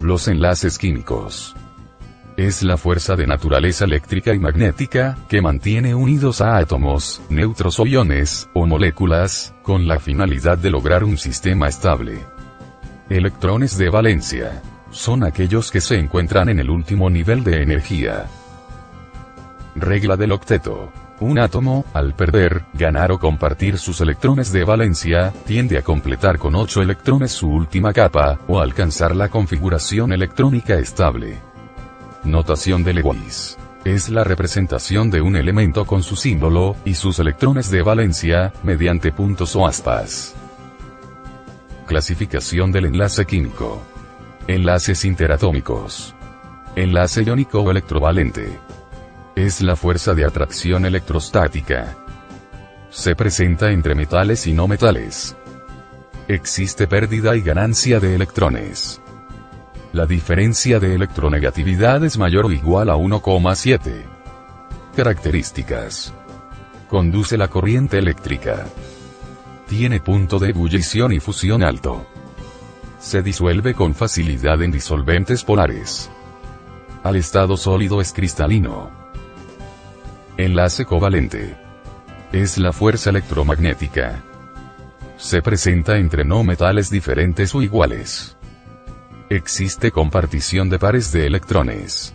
Los enlaces químicos. Es la fuerza de naturaleza eléctrica y magnética, que mantiene unidos a átomos, neutros o iones, o moléculas, con la finalidad de lograr un sistema estable. Electrones de valencia. Son aquellos que se encuentran en el último nivel de energía. Regla del octeto. Un átomo, al perder, ganar o compartir sus electrones de valencia, tiende a completar con 8 electrones su última capa, o alcanzar la configuración electrónica estable. Notación de Lewis. Es la representación de un elemento con su símbolo, y sus electrones de valencia, mediante puntos o aspas. Clasificación del enlace químico. Enlaces interatómicos. Enlace iónico o electrovalente. Es la fuerza de atracción electrostática. Se presenta entre metales y no metales. Existe pérdida y ganancia de electrones. La diferencia de electronegatividad es mayor o igual a 1,7. Características. Conduce la corriente eléctrica. Tiene punto de ebullición y fusión alto. Se disuelve con facilidad en disolventes polares. Al estado sólido es cristalino. Enlace covalente. Es la fuerza electromagnética. Se presenta entre no metales diferentes o iguales. Existe compartición de pares de electrones.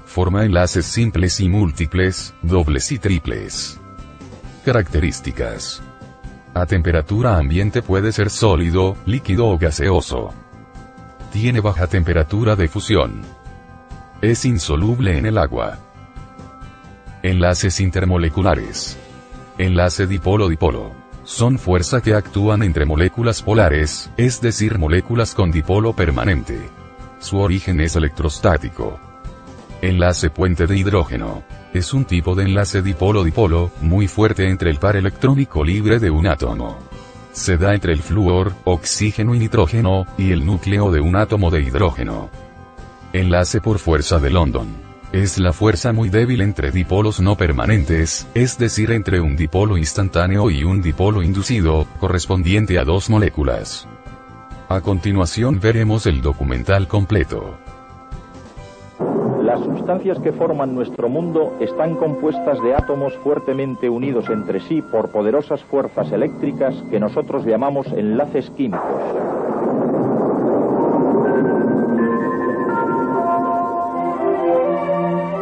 Forma enlaces simples y múltiples, dobles y triples. Características. A temperatura ambiente puede ser sólido, líquido o gaseoso. Tiene baja temperatura de fusión. Es insoluble en el agua. Enlaces intermoleculares. Enlace dipolo-dipolo. Son fuerzas que actúan entre moléculas polares, es decir, moléculas con dipolo permanente. Su origen es electrostático. Enlace puente de hidrógeno. Es un tipo de enlace dipolo-dipolo, muy fuerte entre el par electrónico libre de un átomo. Se da entre el flúor, oxígeno y nitrógeno, y el núcleo de un átomo de hidrógeno. Enlace por fuerza de London. Es la fuerza muy débil entre dipolos no permanentes, es decir, entre un dipolo instantáneo y un dipolo inducido, correspondiente a dos moléculas. A continuación veremos el documental completo. Las sustancias que forman nuestro mundo están compuestas de átomos fuertemente unidos entre sí por poderosas fuerzas eléctricas que nosotros llamamos enlaces químicos.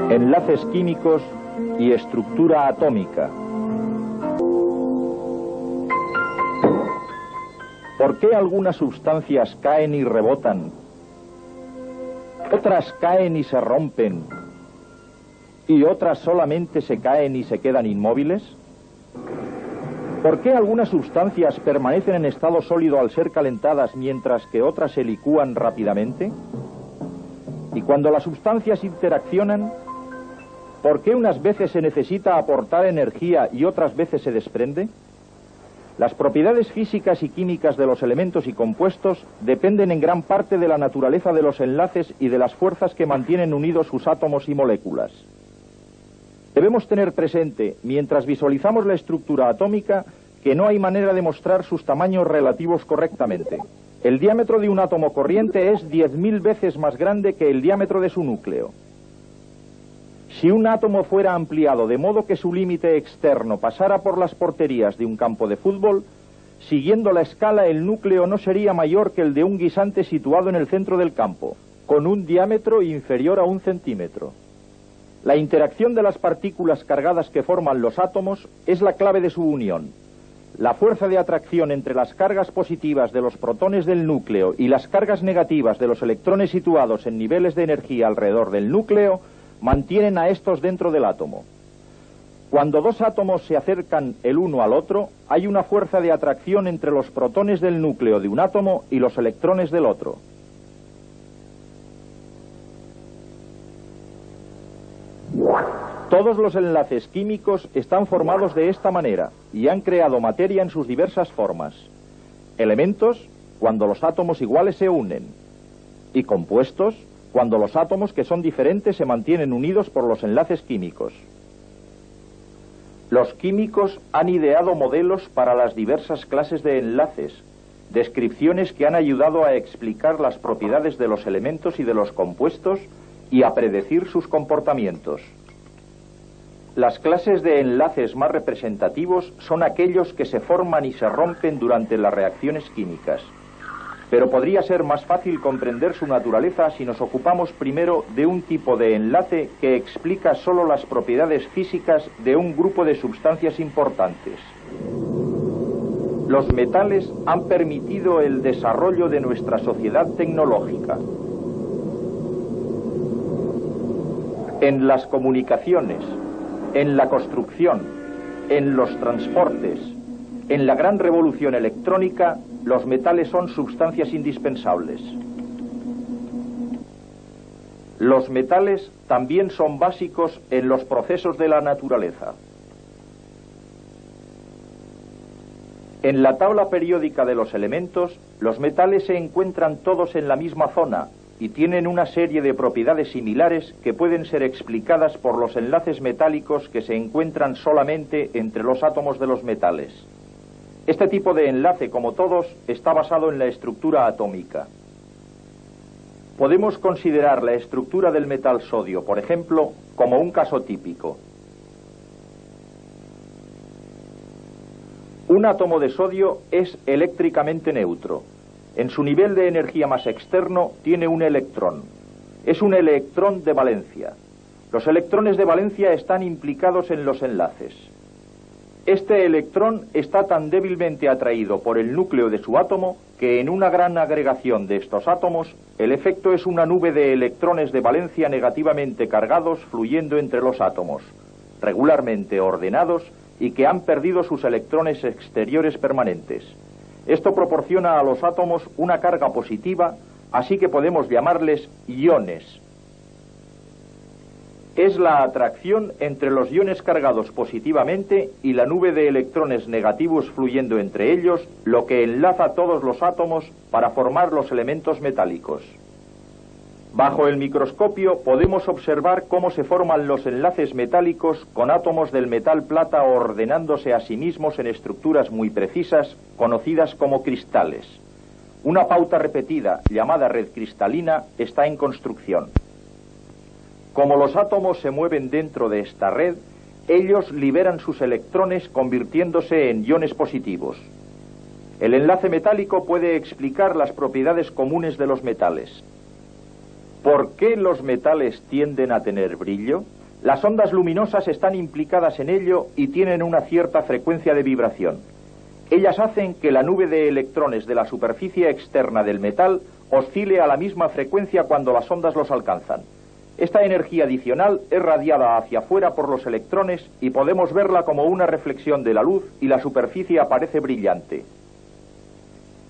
Enlaces químicos y estructura atómica. ¿Por qué algunas sustancias caen y rebotan? Otras caen y se rompen, y otras solamente se caen y se quedan inmóviles. ¿Por qué algunas sustancias permanecen en estado sólido al ser calentadas mientras que otras se licúan rápidamente? Y cuando las sustancias interaccionan, ¿por qué unas veces se necesita aportar energía y otras veces se desprende? Las propiedades físicas y químicas de los elementos y compuestos dependen en gran parte de la naturaleza de los enlaces y de las fuerzas que mantienen unidos sus átomos y moléculas. Debemos tener presente, mientras visualizamos la estructura atómica, que no hay manera de mostrar sus tamaños relativos correctamente. El diámetro de un átomo corriente es 10.000 veces más grande que el diámetro de su núcleo. Si un átomo fuera ampliado de modo que su límite externo pasara por las porterías de un campo de fútbol, siguiendo la escala el núcleo no sería mayor que el de un guisante situado en el centro del campo, con un diámetro inferior a 1 centímetro. La interacción de las partículas cargadas que forman los átomos es la clave de su unión. La fuerza de atracción entre las cargas positivas de los protones del núcleo y las cargas negativas de los electrones situados en niveles de energía alrededor del núcleo mantienen a estos dentro del átomo. Cuando dos átomos se acercan el uno al otro, hay una fuerza de atracción entre los protones del núcleo de un átomo y los electrones del otro. Todos los enlaces químicos están formados de esta manera y han creado materia en sus diversas formas. Elementos, cuando los átomos iguales se unen, y compuestos, cuando los átomos que son diferentes se mantienen unidos por los enlaces químicos. Los químicos han ideado modelos para las diversas clases de enlaces descripciones que han ayudado a explicar las propiedades de los elementos y de los compuestos y a predecir sus comportamientos. Las clases de enlaces más representativos son aquellos que se forman y se rompen durante las reacciones químicas. Pero podría ser más fácil comprender su naturaleza si nos ocupamos primero de un tipo de enlace que explica solo las propiedades físicas de un grupo de sustancias importantes. Los metales han permitido el desarrollo de nuestra sociedad tecnológica. En las comunicaciones, en la construcción, en los transportes, en la gran revolución electrónica, los metales son sustancias indispensables. Los metales también son básicos en los procesos de la naturaleza. En la tabla periódica de los elementos, los metales se encuentran todos en la misma zona y tienen una serie de propiedades similares que pueden ser explicadas por los enlaces metálicos que se encuentran solamente entre los átomos de los metales. Este tipo de enlace, como todos, está basado en la estructura atómica. Podemos considerar la estructura del metal sodio, por ejemplo, como un caso típico. Un átomo de sodio es eléctricamente neutro. En su nivel de energía más externo tiene un electrón. Es un electrón de valencia. Los electrones de valencia están implicados en los enlaces. Este electrón está tan débilmente atraído por el núcleo de su átomo que en una gran agregación de estos átomos, el efecto es una nube de electrones de valencia negativamente cargados fluyendo entre los átomos, regularmente ordenados y que han perdido sus electrones exteriores permanentes. Esto proporciona a los átomos una carga positiva, así que podemos llamarles iones. Es la atracción entre los iones cargados positivamente y la nube de electrones negativos fluyendo entre ellos lo que enlaza todos los átomos para formar los elementos metálicos. Bajo el microscopio podemos observar cómo se forman los enlaces metálicos con átomos del metal plata ordenándose a sí mismos en estructuras muy precisas, conocidas como cristales. Una pauta repetida, llamada red cristalina, está en construcción. Como los átomos se mueven dentro de esta red, ellos liberan sus electrones convirtiéndose en iones positivos. El enlace metálico puede explicar las propiedades comunes de los metales. ¿Por qué los metales tienden a tener brillo? Las ondas luminosas están implicadas en ello y tienen una cierta frecuencia de vibración. Ellas hacen que la nube de electrones de la superficie externa del metal oscile a la misma frecuencia cuando las ondas los alcanzan. Esta energía adicional es radiada hacia afuera por los electrones y podemos verla como una reflexión de la luz y la superficie aparece brillante.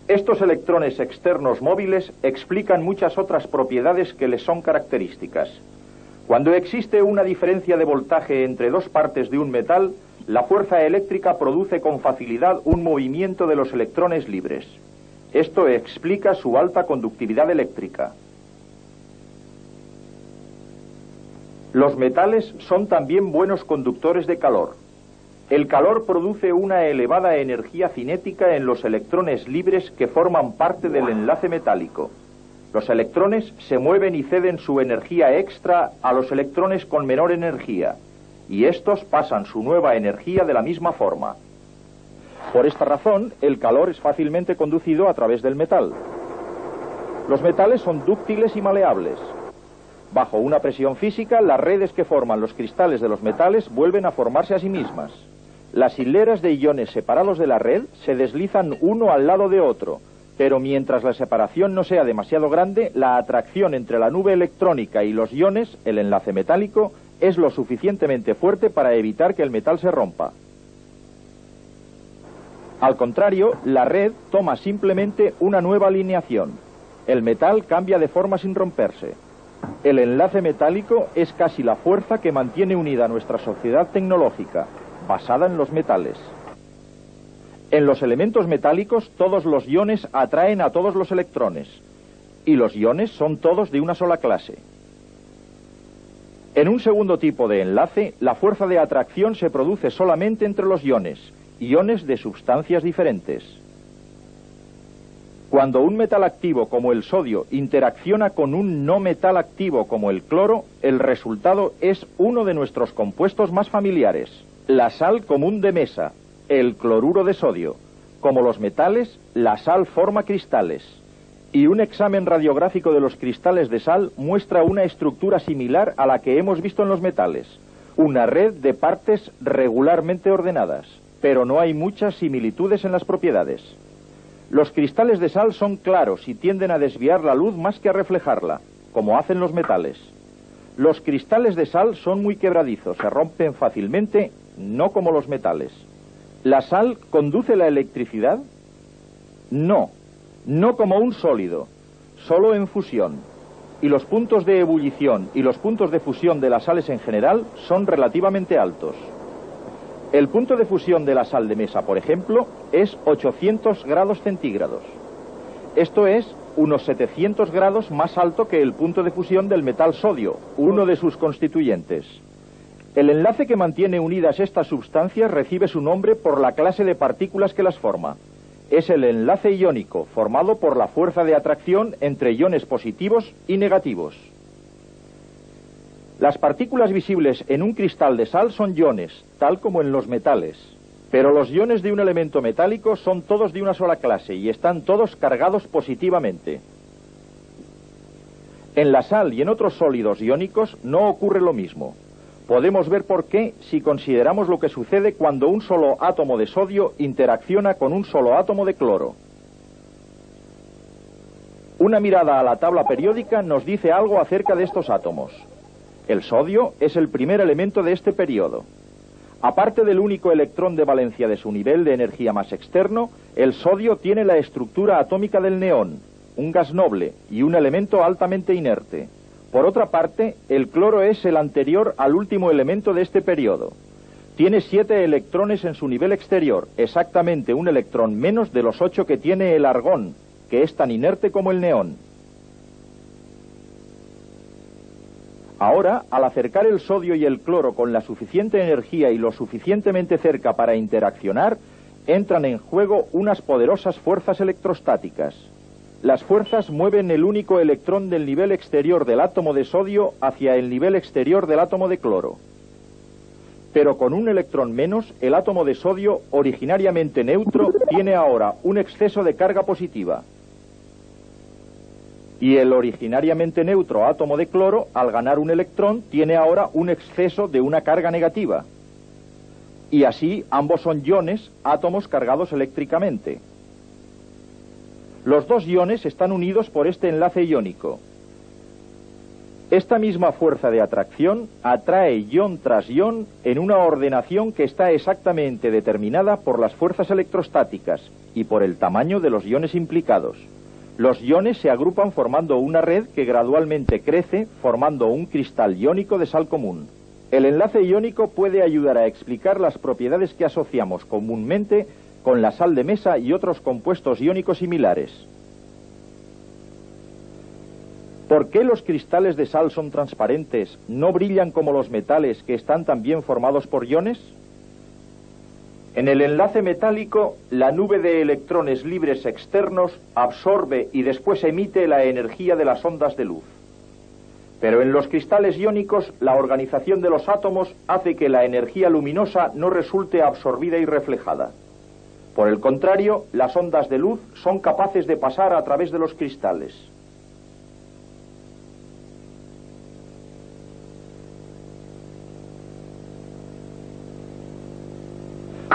Estos electrones externos móviles explican muchas otras propiedades que les son características. Cuando existe una diferencia de voltaje entre dos partes de un metal, la fuerza eléctrica produce con facilidad un movimiento de los electrones libres. Esto explica su alta conductividad eléctrica. Los metales son también buenos conductores de calor. El calor produce una elevada energía cinética en los electrones libres que forman parte del enlace metálico. Los electrones se mueven y ceden su energía extra a los electrones con menor energía, y estos pasan su nueva energía de la misma forma. Por esta razón, el calor es fácilmente conducido a través del metal. Los metales son dúctiles y maleables. Bajo una presión física, las redes que forman los cristales de los metales vuelven a formarse a sí mismas. Las hileras de iones separados de la red se deslizan uno al lado de otro, pero mientras la separación no sea demasiado grande, la atracción entre la nube electrónica y los iones, el enlace metálico, es lo suficientemente fuerte para evitar que el metal se rompa. Al contrario, la red toma simplemente una nueva alineación. El metal cambia de forma sin romperse. El enlace metálico es casi la fuerza que mantiene unida nuestra sociedad tecnológica, basada en los metales. En los elementos metálicos, todos los iones atraen a todos los electrones, y los iones son todos de una sola clase. En un segundo tipo de enlace, la fuerza de atracción se produce solamente entre los iones de sustancias diferentes. Cuando un metal activo como el sodio interacciona con un no metal activo como el cloro, el resultado es uno de nuestros compuestos más familiares, la sal común de mesa, el cloruro de sodio. Como los metales, la sal forma cristales. Y un examen radiográfico de los cristales de sal muestra una estructura similar a la que hemos visto en los metales, una red de partes regularmente ordenadas, pero no hay muchas similitudes en las propiedades. Los cristales de sal son claros y tienden a desviar la luz más que a reflejarla, como hacen los metales. Los cristales de sal son muy quebradizos, se rompen fácilmente, no como los metales. ¿La sal conduce la electricidad? No, no como un sólido, solo en fusión. Y los puntos de ebullición y los puntos de fusión de las sales en general son relativamente altos. El punto de fusión de la sal de mesa, por ejemplo, es 800 grados centígrados. Esto es unos 700 grados más alto que el punto de fusión del metal sodio, uno de sus constituyentes. El enlace que mantiene unidas estas sustancias recibe su nombre por la clase de partículas que las forma. Es el enlace iónico, formado por la fuerza de atracción entre iones positivos y negativos. Las partículas visibles en un cristal de sal son iones, tal como en los metales. Pero los iones de un elemento metálico son todos de una sola clase y están todos cargados positivamente. En la sal y en otros sólidos iónicos no ocurre lo mismo. Podemos ver por qué si consideramos lo que sucede cuando un solo átomo de sodio interacciona con un solo átomo de cloro. Una mirada a la tabla periódica nos dice algo acerca de estos átomos. El sodio es el primer elemento de este periodo. Aparte del único electrón de valencia de su nivel de energía más externo, el sodio tiene la estructura atómica del neón, un gas noble y un elemento altamente inerte. Por otra parte, el cloro es el anterior al último elemento de este periodo. Tiene 7 electrones en su nivel exterior, exactamente un electrón menos de los 8 que tiene el argón, que es tan inerte como el neón. Ahora, al acercar el sodio y el cloro con la suficiente energía y lo suficientemente cerca para interaccionar, entran en juego unas poderosas fuerzas electrostáticas. Las fuerzas mueven el único electrón del nivel exterior del átomo de sodio hacia el nivel exterior del átomo de cloro. Pero con un electrón menos, el átomo de sodio, originariamente neutro, tiene ahora un exceso de carga positiva. Y el originariamente neutro átomo de cloro, al ganar un electrón, tiene ahora un exceso de una carga negativa. Y así ambos son iones, átomos cargados eléctricamente. Los dos iones están unidos por este enlace iónico. Esta misma fuerza de atracción atrae ion tras ion en una ordenación que está exactamente determinada por las fuerzas electrostáticas y por el tamaño de los iones implicados. Los iones se agrupan formando una red que gradualmente crece, formando un cristal iónico de sal común. El enlace iónico puede ayudar a explicar las propiedades que asociamos comúnmente con la sal de mesa y otros compuestos iónicos similares. ¿Por qué los cristales de sal son transparentes, no brillan como los metales que están también formados por iones? En el enlace metálico, la nube de electrones libres externos absorbe y después emite la energía de las ondas de luz. Pero en los cristales iónicos, la organización de los átomos hace que la energía luminosa no resulte absorbida y reflejada. Por el contrario, las ondas de luz son capaces de pasar a través de los cristales.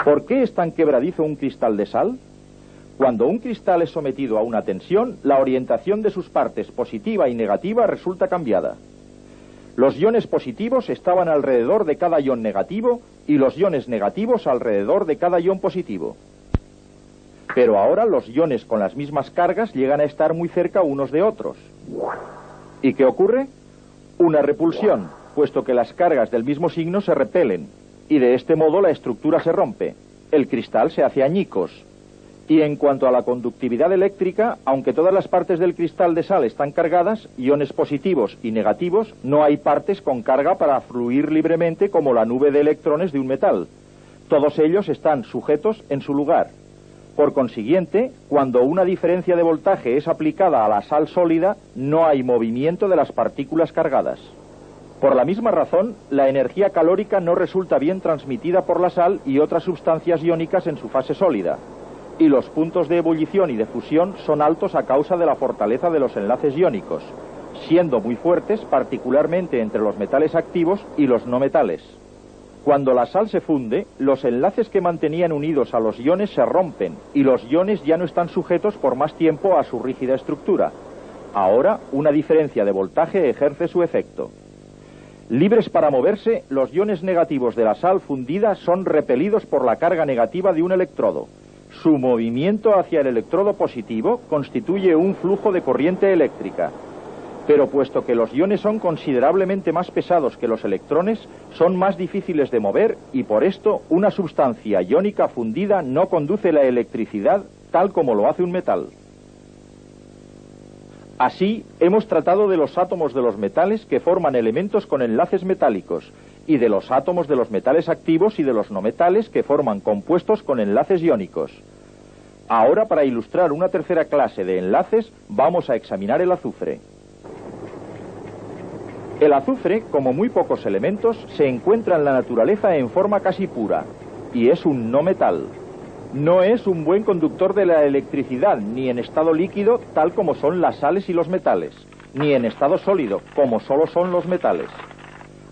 ¿Por qué es tan quebradizo un cristal de sal? Cuando un cristal es sometido a una tensión, la orientación de sus partes positiva y negativa resulta cambiada. Los iones positivos estaban alrededor de cada ion negativo y los iones negativos alrededor de cada ion positivo. Pero ahora los iones con las mismas cargas llegan a estar muy cerca unos de otros. ¿Y qué ocurre? Una repulsión, puesto que las cargas del mismo signo se repelen. Y de este modo la estructura se rompe, el cristal se hace añicos. Y en cuanto a la conductividad eléctrica, aunque todas las partes del cristal de sal están cargadas, iones positivos y negativos, no hay partes con carga para fluir libremente como la nube de electrones de un metal. Todos ellos están sujetos en su lugar. Por consiguiente, cuando una diferencia de voltaje es aplicada a la sal sólida, no hay movimiento de las partículas cargadas. Por la misma razón, la energía calórica no resulta bien transmitida por la sal y otras sustancias iónicas en su fase sólida, y los puntos de ebullición y de fusión son altos a causa de la fortaleza de los enlaces iónicos, siendo muy fuertes particularmente entre los metales activos y los no metales. Cuando la sal se funde, los enlaces que mantenían unidos a los iones se rompen y los iones ya no están sujetos por más tiempo a su rígida estructura. Ahora, una diferencia de voltaje ejerce su efecto. Libres para moverse, los iones negativos de la sal fundida son repelidos por la carga negativa de un electrodo. Su movimiento hacia el electrodo positivo constituye un flujo de corriente eléctrica. Pero puesto que los iones son considerablemente más pesados que los electrones, son más difíciles de mover y por esto una sustancia iónica fundida no conduce la electricidad tal como lo hace un metal. Así, hemos tratado de los átomos de los metales que forman elementos con enlaces metálicos, y de los átomos de los metales activos y de los no metales que forman compuestos con enlaces iónicos. Ahora, para ilustrar una tercera clase de enlaces, vamos a examinar el azufre. El azufre, como muy pocos elementos, se encuentra en la naturaleza en forma casi pura, y es un no metal. No es un buen conductor de la electricidad, ni en estado líquido, tal como son las sales y los metales, ni en estado sólido, como solo son los metales.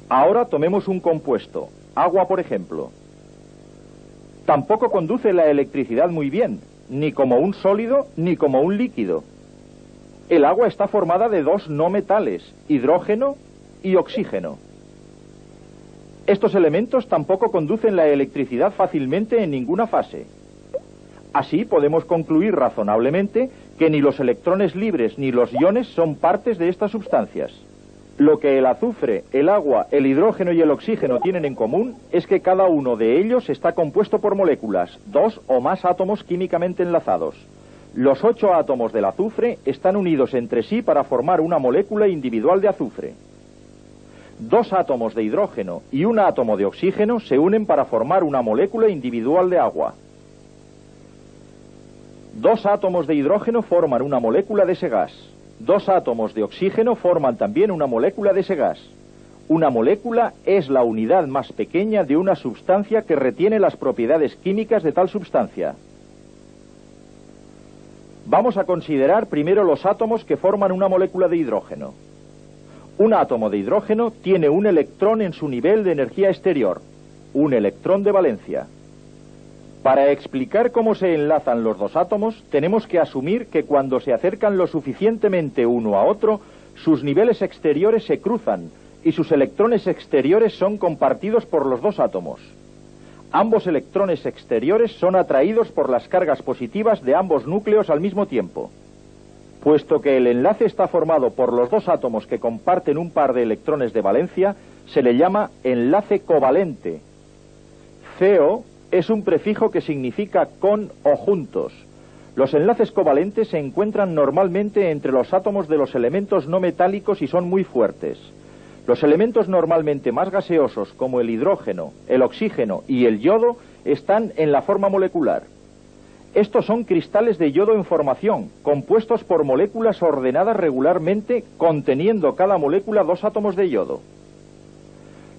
Ahora tomemos un compuesto, agua por ejemplo. Tampoco conduce la electricidad muy bien, ni como un sólido, ni como un líquido. El agua está formada de dos no metales, hidrógeno y oxígeno. Estos elementos tampoco conducen la electricidad fácilmente en ninguna fase. Así podemos concluir razonablemente que ni los electrones libres ni los iones son partes de estas sustancias. Lo que el azufre, el agua, el hidrógeno y el oxígeno tienen en común es que cada uno de ellos está compuesto por moléculas, dos o más átomos químicamente enlazados. Los 8 átomos del azufre están unidos entre sí para formar una molécula individual de azufre. 2 átomos de hidrógeno y un átomo de oxígeno se unen para formar una molécula individual de agua. 2 átomos de hidrógeno forman una molécula de ese gas. 2 átomos de oxígeno forman también una molécula de ese gas. Una molécula es la unidad más pequeña de una sustancia que retiene las propiedades químicas de tal sustancia. Vamos a considerar primero los átomos que forman una molécula de hidrógeno. Un átomo de hidrógeno tiene un electrón en su nivel de energía exterior, un electrón de valencia. Para explicar cómo se enlazan los dos átomos, tenemos que asumir que cuando se acercan lo suficientemente uno a otro, sus niveles exteriores se cruzan y sus electrones exteriores son compartidos por los dos átomos. Ambos electrones exteriores son atraídos por las cargas positivas de ambos núcleos al mismo tiempo. Puesto que el enlace está formado por los dos átomos que comparten un par de electrones de valencia, se le llama enlace covalente. CO es un prefijo que significa con o juntos. Los enlaces covalentes se encuentran normalmente entre los átomos de los elementos no metálicos y son muy fuertes. Los elementos normalmente más gaseosos, como el hidrógeno, el oxígeno y el yodo, están en la forma molecular. Estos son cristales de yodo en formación, compuestos por moléculas ordenadas regularmente, conteniendo cada molécula 2 átomos de yodo.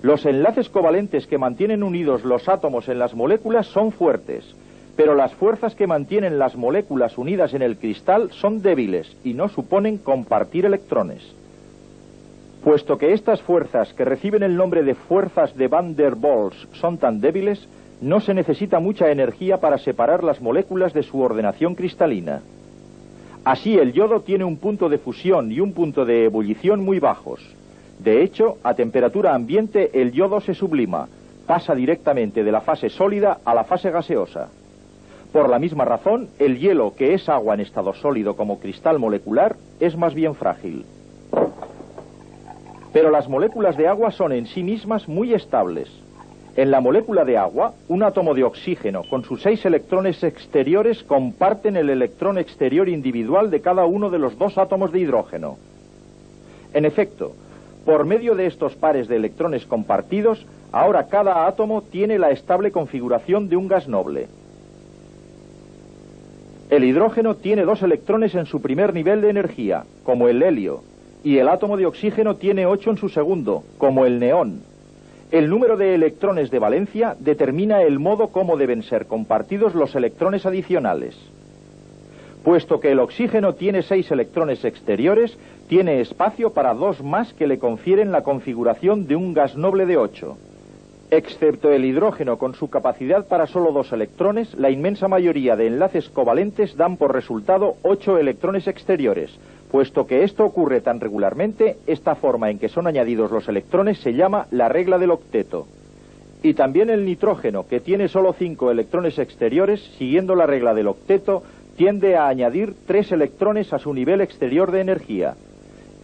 Los enlaces covalentes que mantienen unidos los átomos en las moléculas son fuertes, pero las fuerzas que mantienen las moléculas unidas en el cristal son débiles y no suponen compartir electrones. Puesto que estas fuerzas, que reciben el nombre de fuerzas de Van der Waals, son tan débiles, no se necesita mucha energía para separar las moléculas de su ordenación cristalina. Así, el yodo tiene un punto de fusión y un punto de ebullición muy bajos. De hecho, a temperatura ambiente el yodo se sublima, pasa directamente de la fase sólida a la fase gaseosa. Por la misma razón, el hielo, que es agua en estado sólido como cristal molecular, es más bien frágil. Pero las moléculas de agua son en sí mismas muy estables. En la molécula de agua, un átomo de oxígeno con sus 6 electrones exteriores comparten el electrón exterior individual de cada uno de los 2 átomos de hidrógeno. En efecto, por medio de estos pares de electrones compartidos, ahora cada átomo tiene la estable configuración de un gas noble. El hidrógeno tiene 2 electrones en su primer nivel de energía, como el helio, y el átomo de oxígeno tiene 8 en su segundo, como el neón. El número de electrones de valencia determina el modo como deben ser compartidos los electrones adicionales. Puesto que el oxígeno tiene 6 electrones exteriores, tiene espacio para 2 más que le confieren la configuración de un gas noble de 8. Excepto el hidrógeno con su capacidad para solo 2 electrones, la inmensa mayoría de enlaces covalentes dan por resultado 8 electrones exteriores. Puesto que esto ocurre tan regularmente, esta forma en que son añadidos los electrones se llama la regla del octeto. Y también el nitrógeno, que tiene solo 5 electrones exteriores, siguiendo la regla del octeto, tiende a añadir 3 electrones a su nivel exterior de energía.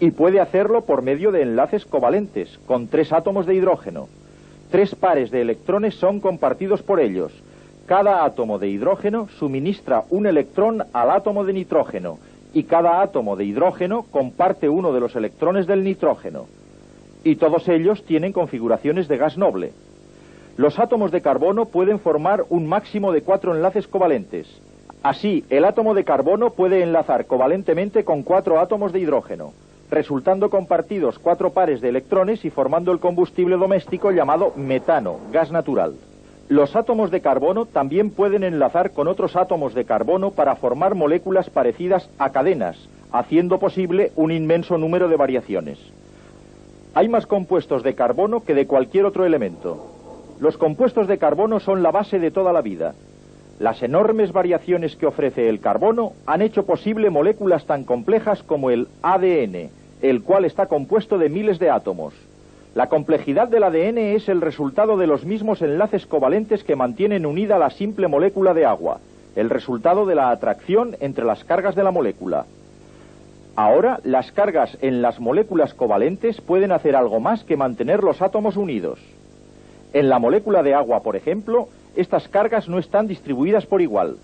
Y puede hacerlo por medio de enlaces covalentes, con 3 átomos de hidrógeno. 3 pares de electrones son compartidos por ellos. Cada átomo de hidrógeno suministra un electrón al átomo de nitrógeno, y cada átomo de hidrógeno comparte uno de los electrones del nitrógeno. Y todos ellos tienen configuraciones de gas noble. Los átomos de carbono pueden formar un máximo de 4 enlaces covalentes. Así, el átomo de carbono puede enlazar covalentemente con 4 átomos de hidrógeno, resultando compartidos 4 pares de electrones y formando el combustible doméstico llamado metano, gas natural. Los átomos de carbono también pueden enlazar con otros átomos de carbono para formar moléculas parecidas a cadenas, haciendo posible un inmenso número de variaciones. Hay más compuestos de carbono que de cualquier otro elemento. Los compuestos de carbono son la base de toda la vida. Las enormes variaciones que ofrece el carbono han hecho posible moléculas tan complejas como el ADN, el cual está compuesto de miles de átomos. La complejidad del ADN es el resultado de los mismos enlaces covalentes que mantienen unida la simple molécula de agua, el resultado de la atracción entre las cargas de la molécula. Ahora, las cargas en las moléculas covalentes pueden hacer algo más que mantener los átomos unidos. En la molécula de agua, por ejemplo, estas cargas no están distribuidas por igual.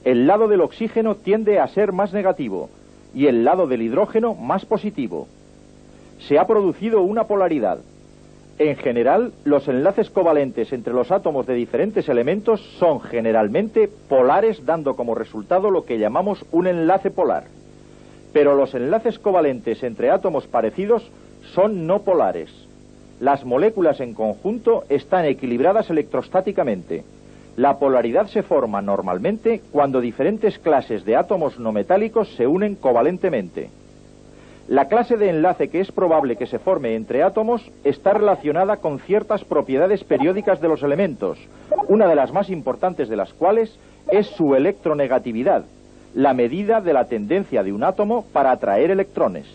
El lado del oxígeno tiende a ser más negativo y el lado del hidrógeno más positivo. Se ha producido una polaridad. En general, los enlaces covalentes entre los átomos de diferentes elementos son generalmente polares, dando como resultado lo que llamamos un enlace polar. Pero los enlaces covalentes entre átomos parecidos son no polares. Las moléculas en conjunto están equilibradas electrostáticamente. La polaridad se forma normalmente cuando diferentes clases de átomos no metálicos se unen covalentemente. La clase de enlace que es probable que se forme entre átomos está relacionada con ciertas propiedades periódicas de los elementos, una de las más importantes de las cuales es su electronegatividad, la medida de la tendencia de un átomo para atraer electrones.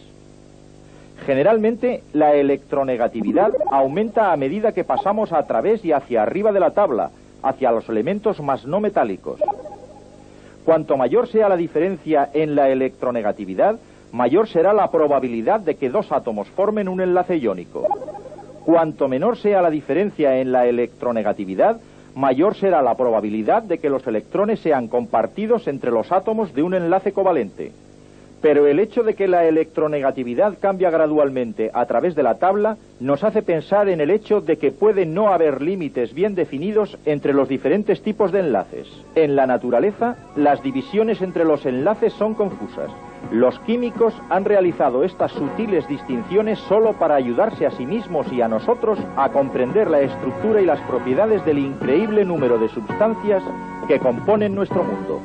Generalmente, la electronegatividad aumenta a medida que pasamos a través y hacia arriba de la tabla, hacia los elementos más no metálicos. Cuanto mayor sea la diferencia en la electronegatividad, mayor será la probabilidad de que 2 átomos formen un enlace iónico. Cuanto menor sea la diferencia en la electronegatividad, mayor será la probabilidad de que los electrones sean compartidos entre los átomos de un enlace covalente. Pero el hecho de que la electronegatividad cambia gradualmente a través de la tabla nos hace pensar en el hecho de que puede no haber límites bien definidos entre los diferentes tipos de enlaces. En la naturaleza, las divisiones entre los enlaces son confusas. Los químicos han realizado estas sutiles distinciones solo para ayudarse a sí mismos y a nosotros a comprender la estructura y las propiedades del increíble número de sustancias que componen nuestro mundo.